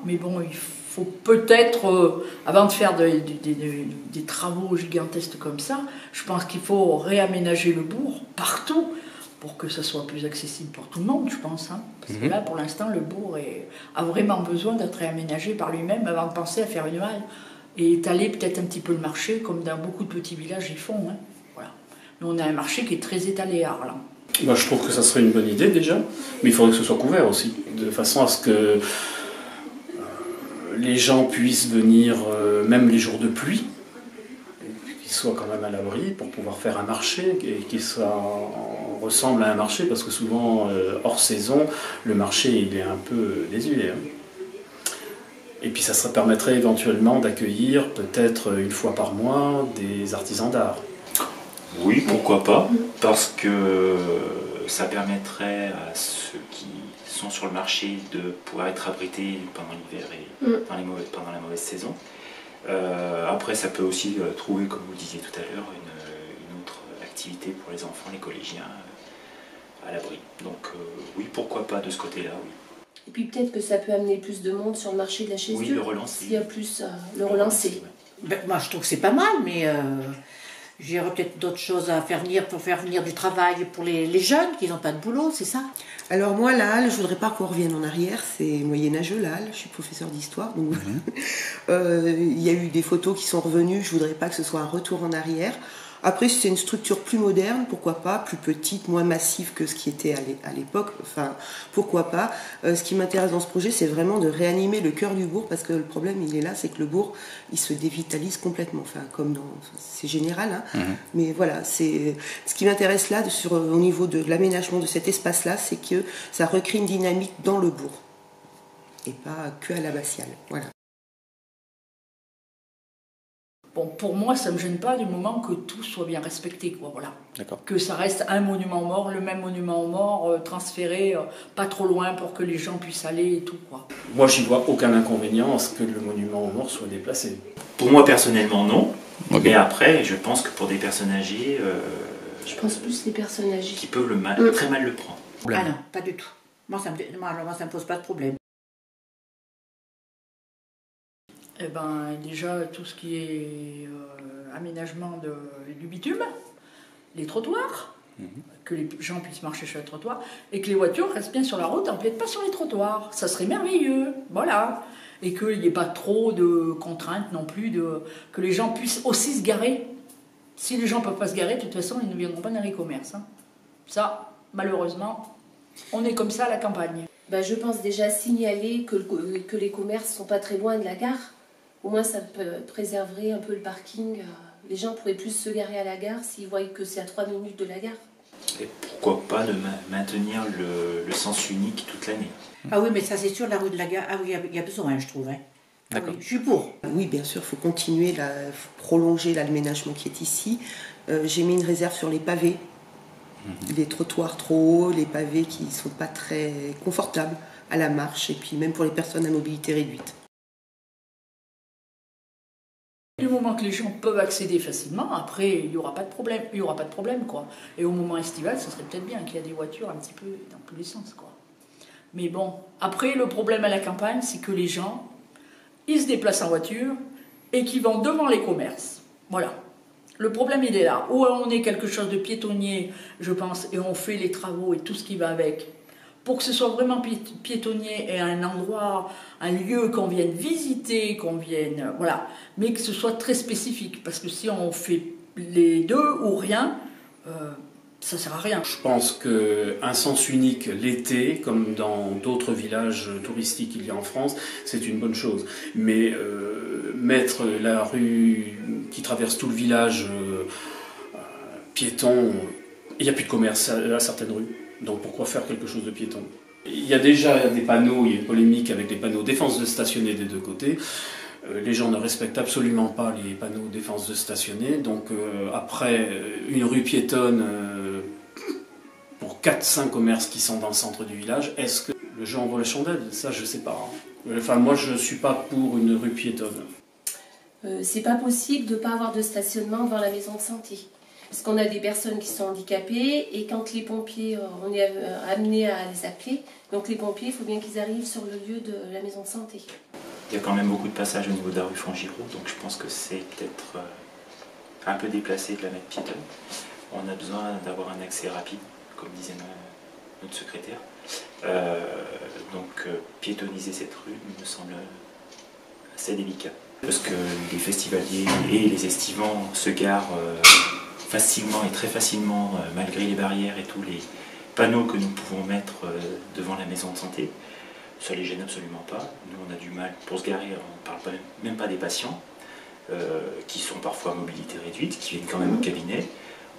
mais bon, il faut peut-être, avant de faire des travaux gigantesques comme ça, je pense qu'il faut réaménager le bourg partout pour que ça soit plus accessible pour tout le monde, je pense. Hein. Parce que là, pour l'instant, le bourg a vraiment besoin d'être réaménagé par lui-même avant de penser à faire une halle et étaler peut-être un petit peu le marché, comme dans beaucoup de petits villages ils font. Hein. Voilà. Mais on a un marché qui est très étalé à Arlans. Bah, je trouve que ça serait une bonne idée déjà, mais il faudrait que ce soit couvert aussi, de façon à ce que les gens puissent venir, même les jours de pluie, qu'ils soient quand même à l'abri pour pouvoir faire un marché et qu'il ressemble à un marché, parce que souvent, hors saison, le marché il est un peu désuet. Hein. Et puis ça permettrait éventuellement d'accueillir peut-être une fois par mois des artisans d'art. Oui, pourquoi pas, parce que ça permettrait à ceux qui sont sur le marché de pouvoir être abrités pendant l'hiver et pendant la mauvaise saison. Après, ça peut aussi trouver, comme vous le disiez tout à l'heure, une autre activité pour les enfants, les collégiens, à l'abri. Donc oui, pourquoi pas de ce côté-là, oui. Et puis peut-être que ça peut amener plus de monde sur le marché de la chaise-dieu. Oui, le relancer. S'il y a plus le relancer. Ben, moi, je trouve que c'est pas mal, mais j'aurais peut-être d'autres choses à faire venir pour faire venir du travail pour les jeunes qui n'ont pas de boulot, c'est ça? Alors moi, la halle, je voudrais pas qu'on revienne en arrière, c'est moyenâgeux la halle, je suis professeure d'histoire, donc il y a eu des photos qui sont revenues, je voudrais pas que ce soit un retour en arrière. Après, si c'est une structure plus moderne, pourquoi pas, plus petite, moins massive que ce qui était à l'époque, enfin, pourquoi pas. Ce qui m'intéresse dans ce projet, c'est vraiment de réanimer le cœur du bourg, parce que le problème, il est là, c'est que le bourg, il se dévitalise complètement, enfin, c'est général, hein, mais voilà, c'est ce qui m'intéresse là, au niveau de l'aménagement de cet espace-là, c'est que ça recrée une dynamique dans le bourg, et pas que à l'abbatiale, voilà. Bon, pour moi, ça ne me gêne pas du moment que tout soit bien respecté, quoi, voilà. D'accord. Que ça reste un monument mort, le même monument mort, transféré pas trop loin pour que les gens puissent aller et tout, quoi. Moi, j'y vois aucun inconvénient à ce que le monument aux morts soit déplacé. Pour moi, personnellement, non. Okay. Mais après, je pense que pour des personnes âgées, je pense plus les personnes âgées qui peuvent très mal le prendre. Ah non, pas du tout. Moi, ça me pose pas de problème. Eh ben, déjà, tout ce qui est aménagement du bitume, les trottoirs, que les gens puissent marcher sur les trottoirs, et que les voitures restent bien sur la route, n'empiètent pas sur les trottoirs. Ça serait merveilleux, voilà. Et qu'il n'y ait pas trop de contraintes non plus, que les gens puissent aussi se garer. Si les gens ne peuvent pas se garer, de toute façon, ils ne viendront pas dans les commerces. Hein. Ça, malheureusement, on est comme ça à la campagne. Ben, je pense déjà signaler que les commerces ne sont pas très loin de la gare. Au moins, ça préserverait un peu le parking. Les gens pourraient plus se garer à la gare s'ils voient que c'est à 3 minutes de la gare. Et pourquoi pas de maintenir le sens unique toute l'année. Ah oui, mais ça c'est sûr, la rue de la gare, ah oui, il y a besoin, je trouve. Hein. D'accord. Ah oui, je suis pour. Oui, bien sûr, il faut continuer, faut prolonger l'aménagement qui est ici. J'ai mis une réserve sur les pavés. Les trottoirs trop hauts, les pavés qui ne sont pas très confortables à la marche, et puis même pour les personnes à mobilité réduite. Du moment que les gens peuvent accéder facilement, après, il n'y aura pas de problème. Il y aura pas de problème, quoi. Et au moment estival, ça serait peut-être bien qu'il y ait des voitures un petit peu dans tous les sens, quoi. Mais bon, après, le problème à la campagne, c'est que les gens, ils se déplacent en voiture et qu'ils vont devant les commerces. Voilà. Le problème, il est là. Ou on est quelque chose de piétonnier, je pense, et on fait les travaux et tout ce qui va avec, pour que ce soit vraiment piétonnier et un endroit, un lieu qu'on vienne visiter, qu'on vienne, voilà, mais que ce soit très spécifique, parce que si on fait les deux ou rien, ça sert à rien. Je pense qu'un sens unique l'été, comme dans d'autres villages touristiques qu'il y a en France, c'est une bonne chose. Mais mettre la rue qui traverse tout le village piéton, il n'y a plus de commerce à certaines rues. Donc pourquoi faire quelque chose de piéton? Il y a déjà des panneaux, il y a une polémique avec les panneaux défense de stationner des deux côtés. Les gens ne respectent absolument pas les panneaux défense de stationner. Donc après une rue piétonne pour 4-5 commerces qui sont dans le centre du village, est-ce que le jeu en vaut la chandelle? Ça, je ne sais pas. Enfin, moi, je ne suis pas pour une rue piétonne. C'est pas possible de ne pas avoir de stationnement devant la maison de santé. Parce qu'on a des personnes qui sont handicapées et quand les pompiers, on est amené à les appeler, donc les pompiers, il faut bien qu'ils arrivent sur le lieu de la maison de santé. Il y a quand même beaucoup de passages au niveau de la rue Frangiro, donc je pense que c'est peut-être un peu déplacé de la mettre piétonne. On a besoin d'avoir un accès rapide, comme disait notre secrétaire. Donc piétonniser cette rue me semble assez délicat. Parce que les festivaliers et les estivants se garent facilement et très facilement, malgré les barrières et tous les panneaux que nous pouvons mettre devant la maison de santé. Ça ne les gêne absolument pas. Nous, on a du mal pour se garer, on ne parle même pas des patients, qui sont parfois à mobilité réduite, qui viennent quand même au cabinet.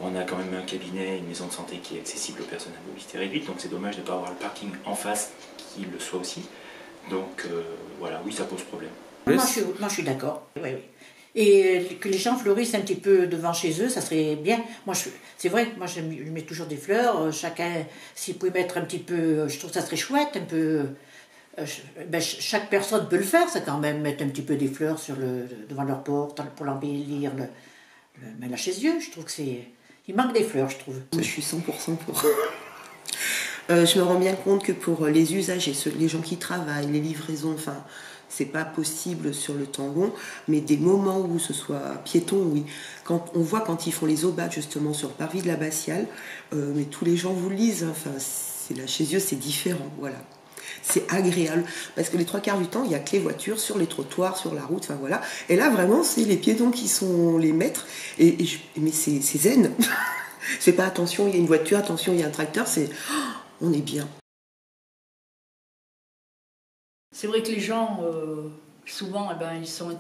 On a quand même un cabinet, une maison de santé qui est accessible aux personnes à mobilité réduite, donc c'est dommage de ne pas avoir le parking en face qui le soit aussi. Donc voilà, oui, ça pose problème. Moi, je suis d'accord. Oui, oui. Et que les gens fleurissent un petit peu devant chez eux, ça serait bien. C'est vrai que moi, je mets toujours des fleurs. Chacun, s'il pouvait mettre un petit peu, je trouve que ça serait chouette, un peu. Chaque personne peut le faire, ça quand même, mettre un petit peu des fleurs devant leur porte pour l'embellir la chez eux. Je trouve que il manque des fleurs, je trouve. Je suis 100% pour. Je me rends bien compte que pour les usagers, les gens qui travaillent, les livraisons, enfin, c'est pas possible sur le temps long, mais des moments où ce soit piéton, oui. Quand on voit quand ils font les aubades justement sur le parvis de l'abbatiale, mais tous les gens vous le lisent, enfin, c'est là chez eux, c'est différent, voilà. C'est agréable, parce que les 3/4 du temps, il n'y a que les voitures sur les trottoirs, sur la route, enfin voilà. Et là, vraiment, c'est les piétons qui sont les maîtres, mais c'est zen. C'est pas attention, il y a une voiture, attention, il y a un tracteur, c'est... on est bien. C'est vrai que les gens, souvent, ils sont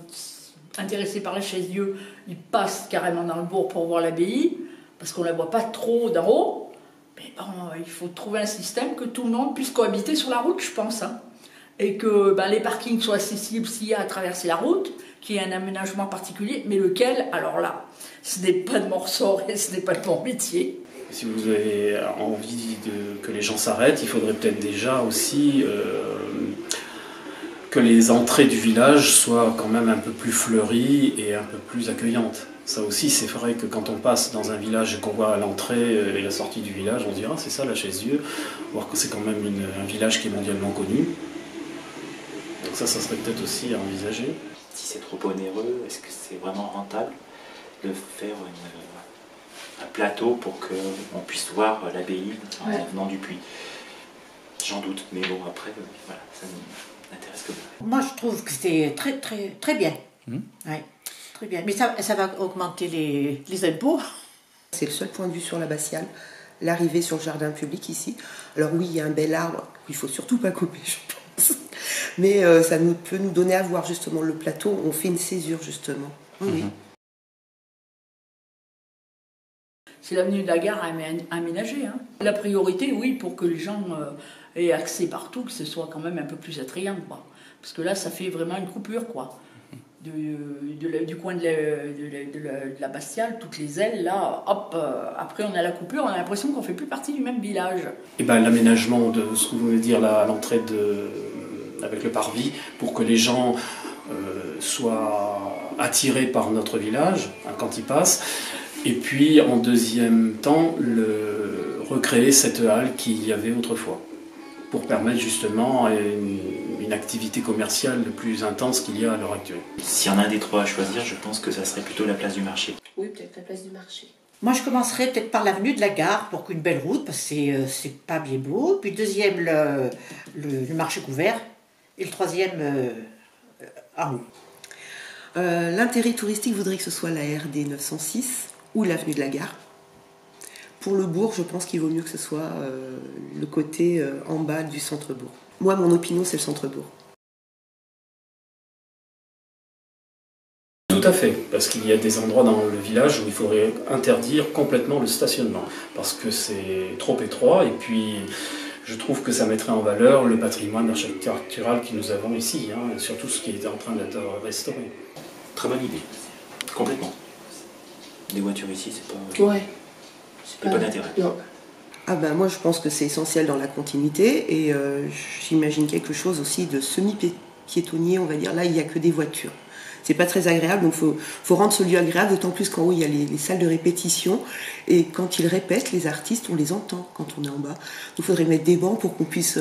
intéressés par la Chaise-Dieu, ils passent carrément dans le bourg pour voir l'abbaye, parce qu'on ne la voit pas trop d'en haut. Mais bon, il faut trouver un système que tout le monde puisse cohabiter sur la route, je pense. Hein. Et que les parkings soient accessibles s'il y a à traverser la route, qu'il y ait un aménagement particulier, mais lequel, alors là, ce n'est pas de mon ressort et ce n'est pas de mon métier. Si vous avez envie que les gens s'arrêtent, il faudrait peut-être déjà aussi que les entrées du village soient quand même un peu plus fleuries et un peu plus accueillantes. Ça aussi, c'est vrai que quand on passe dans un village et qu'on voit l'entrée et la sortie du village, on se dira c'est ça la Chaise-Dieu, voir que c'est quand même un village qui est mondialement connu. Donc ça serait peut-être aussi à envisager. Si c'est trop onéreux, est-ce que c'est vraiment rentable de faire un plateau pour qu'on puisse voir l'abbaye en venant du puits? J'en doute, mais bon, après, voilà, ça m'intéresse que bien. Moi, je trouve que c'est très, très, très bien. Ouais, très bien. Mais ça va augmenter les impôts. C'est le seul point de vue sur l'abbatiale, l'arrivée sur le jardin public ici. Alors oui, il y a un bel arbre qu'il ne faut surtout pas couper, je pense. Mais ça peut nous donner à voir justement le plateau. On fait une césure justement. Oui. C'est l'avenue de la Gare à aménager. Hein. La priorité, oui, pour que les gens aient accès partout, que ce soit quand même un peu plus attrayant, quoi. Parce que là, ça fait vraiment une coupure, quoi. Du coin de la Bastiale, toutes les ailes, là, hop, après on a la coupure, on a l'impression qu'on ne fait plus partie du même village. Et l'aménagement de ce que vous voulez dire à l'entrée avec le parvis, pour que les gens soient attirés par notre village quand ils passent. Et puis, en deuxième temps, recréer cette halle qu'il y avait autrefois, pour permettre justement une activité commerciale plus intense qu'il y a à l'heure actuelle. S'il y en a un des trois à choisir, je pense que ça serait plutôt la place du marché. Oui, peut-être la place du marché. Moi, je commencerais peut-être par l'avenue de la Gare, pour qu'une belle route, parce que c'est pas bien beau. Puis deuxième, le marché couvert. Et le troisième, en haut. L'intérêt touristique voudrait que ce soit la RD 906 ou l'avenue de la Gare. Pour le bourg, je pense qu'il vaut mieux que ce soit le côté en bas du centre-bourg. Moi, mon opinion, c'est le centre-bourg. Tout à fait, parce qu'il y a des endroits dans le village où il faudrait interdire complètement le stationnement, parce que c'est trop étroit, et puis je trouve que ça mettrait en valeur le patrimoine architectural que nous avons ici, et surtout ce qui est en train d'être restauré. Très bonne idée, complètement. Des voitures ici, c'est pas... Ouais. Il n'y a pas d'intérêt. Non. Ah ben moi je pense que c'est essentiel dans la continuité et j'imagine quelque chose aussi de semi-piétonnier, on va dire. Là il n'y a que des voitures. c'est pas très agréable. Donc faut rendre ce lieu agréable, d'autant plus qu'en haut il y a les salles de répétition, et quand ils répètent, les artistes, on les entend quand on est en bas. Donc il faudrait mettre des bancs pour qu'on puisse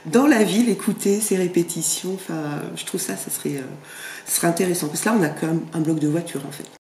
dans la ville écouter ces répétitions. Enfin, je trouve ça serait intéressant, parce que là on a quand même un bloc de voitures en fait.